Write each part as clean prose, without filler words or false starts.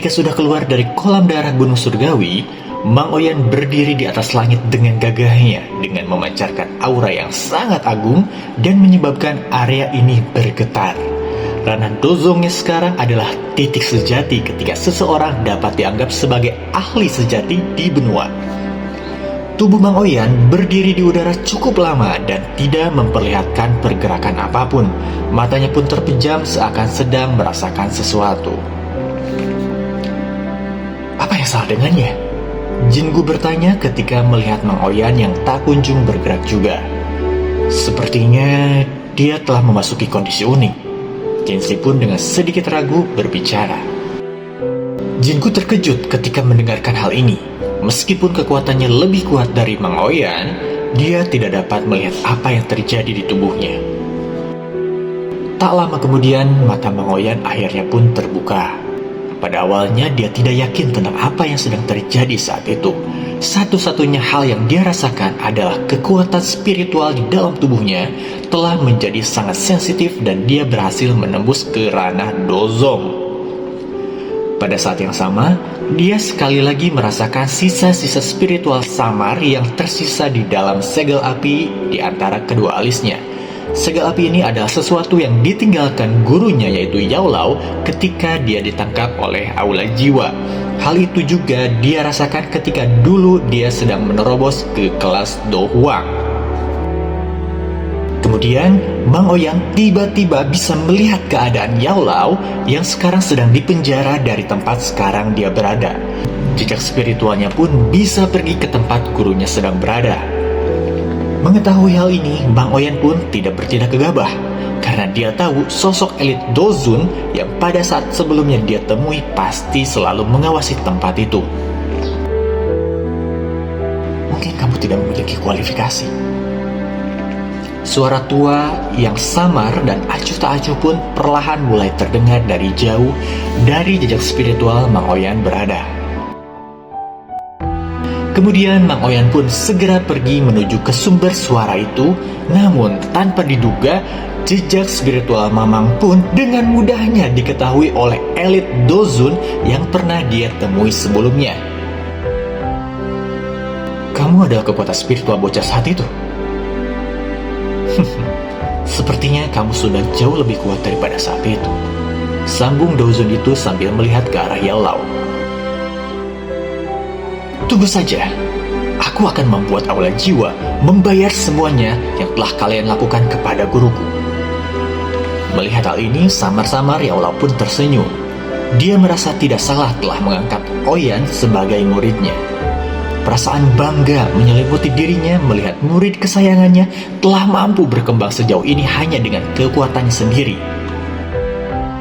Ketika sudah keluar dari kolam darah Gunung Surgawi, Mang Oyan berdiri di atas langit dengan gagahnya dengan memancarkan aura yang sangat agung dan menyebabkan area ini bergetar. Ranah Dozongnya sekarang adalah titik sejati ketika seseorang dapat dianggap sebagai ahli sejati di benua. Tubuh Mang Oyan berdiri di udara cukup lama dan tidak memperlihatkan pergerakan apapun. Matanya pun terpejam seakan sedang merasakan sesuatu. Apa yang salah dengannya? Jingu bertanya ketika melihat Mang Oyan yang tak kunjung bergerak juga. Sepertinya dia telah memasuki kondisi unik. Jinsi pun dengan sedikit ragu berbicara. Jingu terkejut ketika mendengarkan hal ini. Meskipun kekuatannya lebih kuat dari Mang Oyan, dia tidak dapat melihat apa yang terjadi di tubuhnya. Tak lama kemudian, mata Mang Oyan akhirnya pun terbuka. Pada awalnya dia tidak yakin tentang apa yang sedang terjadi saat itu. Satu-satunya hal yang dia rasakan adalah kekuatan spiritual di dalam tubuhnya telah menjadi sangat sensitif dan dia berhasil menembus ke ranah Dozong. Pada saat yang sama, dia sekali lagi merasakan sisa-sisa spiritual samar yang tersisa di dalam segel api di antara kedua alisnya. Segel api ini adalah sesuatu yang ditinggalkan gurunya yaitu Yao Lao ketika dia ditangkap oleh Aula Jiwa. Hal itu juga dia rasakan ketika dulu dia sedang menerobos ke kelas Do Huang. Kemudian, Mang Oyan tiba-tiba bisa melihat keadaan Yao Lao yang sekarang sedang dipenjara dari tempat sekarang dia berada. Jejak spiritualnya pun bisa pergi ke tempat gurunya sedang berada. Mengetahui hal ini, Mang Oyan pun tidak bertindak gegabah, karena dia tahu sosok elit Dozun yang pada saat sebelumnya dia temui pasti selalu mengawasi tempat itu. Mungkin kamu tidak memiliki kualifikasi. Suara tua yang samar dan acuh tak acuh pun perlahan mulai terdengar dari jauh dari jejak spiritual Mang Oyan berada. Kemudian Mang Oyan pun segera pergi menuju ke sumber suara itu, namun tanpa diduga jejak spiritual Mamang pun dengan mudahnya diketahui oleh elit Dozun yang pernah dia temui sebelumnya. Kamu adalah kekuatan spiritual bocah saat itu. Sepertinya kamu sudah jauh lebih kuat daripada saat itu, sambung Dozun itu sambil melihat ke arah Yao Lao. Tunggu saja, aku akan membuat Aula Jiwa membayar semuanya yang telah kalian lakukan kepada guruku. Melihat hal ini, samar-samar Yao Lao pun tersenyum. Dia merasa tidak salah telah mengangkat Oyan sebagai muridnya. Perasaan bangga menyelimuti dirinya melihat murid kesayangannya telah mampu berkembang sejauh ini hanya dengan kekuatannya sendiri.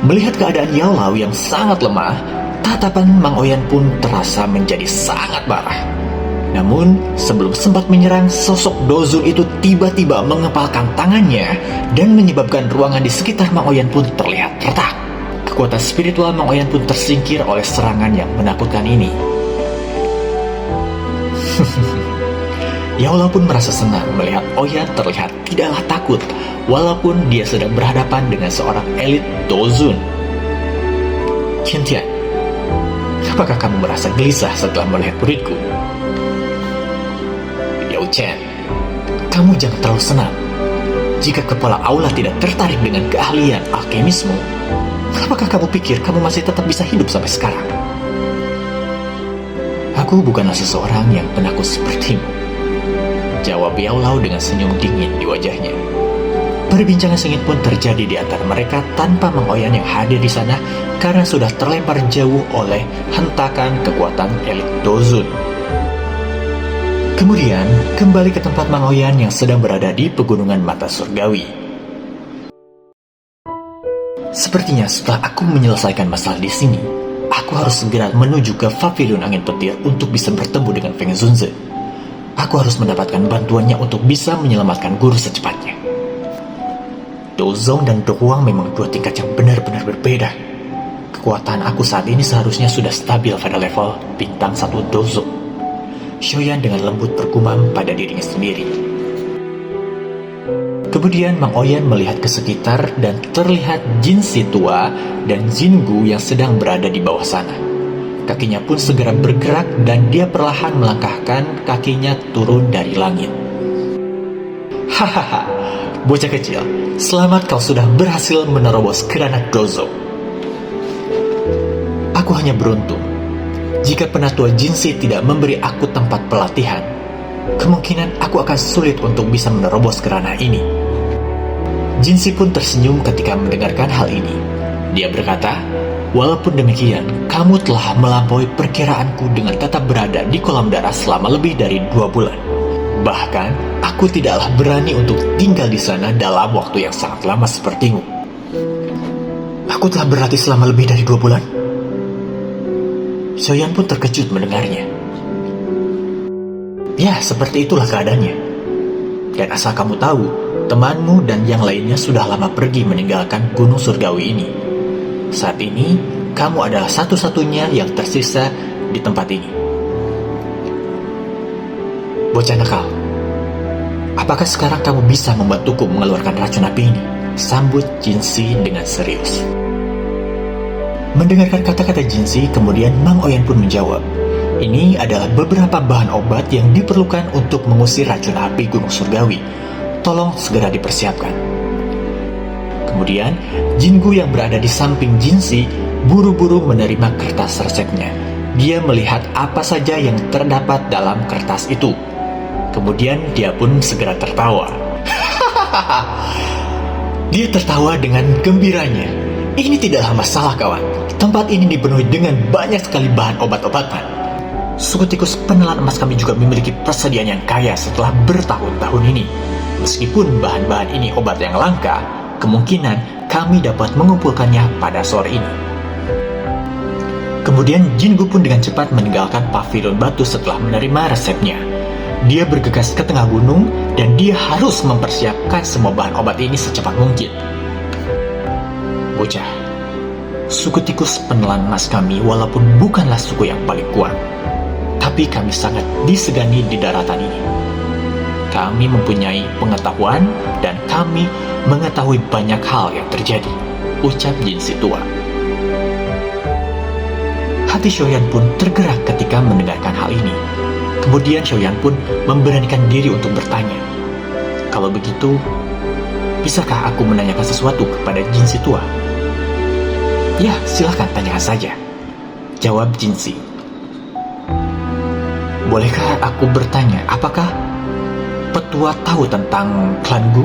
Melihat keadaan Yao Lao yang sangat lemah, tatapan Mang Oyan pun terasa menjadi sangat marah. Namun, sebelum sempat menyerang, sosok Dozun itu tiba-tiba mengepalkan tangannya dan menyebabkan ruangan di sekitar Mang Oyan pun terlihat retak. Kekuatan spiritual Mang Oyan pun tersingkir oleh serangan yang menakutkan ini. Yao Lao pun merasa senang melihat Oyan terlihat tidaklah takut, walaupun dia sedang berhadapan dengan seorang elit Dozun. Tian, apakah kamu merasa gelisah setelah melihat muridku? Yao Chen, kamu jangan terlalu senang. Jika kepala aula tidak tertarik dengan keahlian alkemismu, apakah kamu pikir kamu masih tetap bisa hidup sampai sekarang? Aku bukanlah seseorang yang penakut sepertimu, jawab Yao Lao dengan senyum dingin di wajahnya. Perbincangan sengit pun terjadi di antara mereka tanpa Mang Oyan yang hadir di sana karena sudah terlempar jauh oleh hentakan kekuatan elit Dozun. Kemudian, kembali ke tempat Mang Oyan yang sedang berada di pegunungan Mata Surgawi. Sepertinya setelah aku menyelesaikan masalah di sini, aku harus segera menuju ke Pavilion Angin Petir untuk bisa bertemu dengan Feng Zunze. Aku harus mendapatkan bantuannya untuk bisa menyelamatkan guru secepatnya. Dozong dan Do Huang memang dua tingkat yang benar-benar berbeda. Kekuatan aku saat ini seharusnya sudah stabil pada level bintang 1 Dozong. Xiaoyan dengan lembut bergumam pada dirinya sendiri. Kemudian Mang Oyan melihat ke sekitar dan terlihat Jin si tua dan Jingu yang sedang berada di bawah sana. kakinya pun segera bergerak dan dia perlahan melangkahkan kakinya turun dari langit. Hahaha, bocah kecil, selamat kau sudah berhasil menerobos granat Gozo. Aku hanya beruntung. Jika penatua Jinsi tidak memberi aku tempat pelatihan, kemungkinan aku akan sulit untuk bisa menerobos kerana ini. Jinsi pun tersenyum ketika mendengarkan hal ini. Dia berkata, walaupun demikian, kamu telah melampaui perkiraanku dengan tetap berada di kolam darah selama lebih dari 2 bulan. Bahkan, aku tidaklah berani untuk tinggal di sana dalam waktu yang sangat lama sepertimu. Aku telah berlatih selama lebih dari 2 bulan? Xiaoyan pun terkejut mendengarnya. Ya, seperti itulah keadaannya. Dan asal kamu tahu, temanmu dan yang lainnya sudah lama pergi meninggalkan Gunung Surgawi ini. Saat ini, kamu adalah satu-satunya yang tersisa di tempat ini. Bocah nakal, apakah sekarang kamu bisa membantuku mengeluarkan racun api ini? Sambut Jinsi dengan serius. Mendengarkan kata-kata Jinsi, kemudian Mang Oyan pun menjawab, ini adalah beberapa bahan obat yang diperlukan untuk mengusir racun api Gunung Surgawi. Tolong segera dipersiapkan. Kemudian, Jingu yang berada di samping Jinsi buru-buru menerima kertas resepnya. Dia melihat apa saja yang terdapat dalam kertas itu. Kemudian dia pun segera tertawa. Dia tertawa dengan gembiranya. Ini tidaklah masalah, kawan. Tempat ini dipenuhi dengan banyak sekali bahan obat-obatan. Suku tikus penelan emas kami juga memiliki persediaan yang kaya setelah bertahun-tahun ini. Meskipun bahan-bahan ini obat yang langka, kemungkinan kami dapat mengumpulkannya pada sore ini. Kemudian Jingu pun dengan cepat meninggalkan pavilion batu setelah menerima resepnya. Dia bergegas ke tengah gunung dan dia harus mempersiapkan semua bahan obat ini secepat mungkin. Bocah, suku tikus penelan emas kami walaupun bukanlah suku yang paling kuat, tapi kami sangat disegani di daratan ini. Kami mempunyai pengetahuan dan kami mengetahui banyak hal yang terjadi, ucap Jinsi tua. Hati Xiaoyan pun tergerak ketika mendengarkan hal ini. Kemudian Xiaoyan pun memberanikan diri untuk bertanya, kalau begitu, bisakah aku menanyakan sesuatu kepada Jinsi tua? Ya, silahkan tanyakan saja, jawab Jinsi. Bolehkah aku bertanya, apakah Petua tahu tentang klan Gu?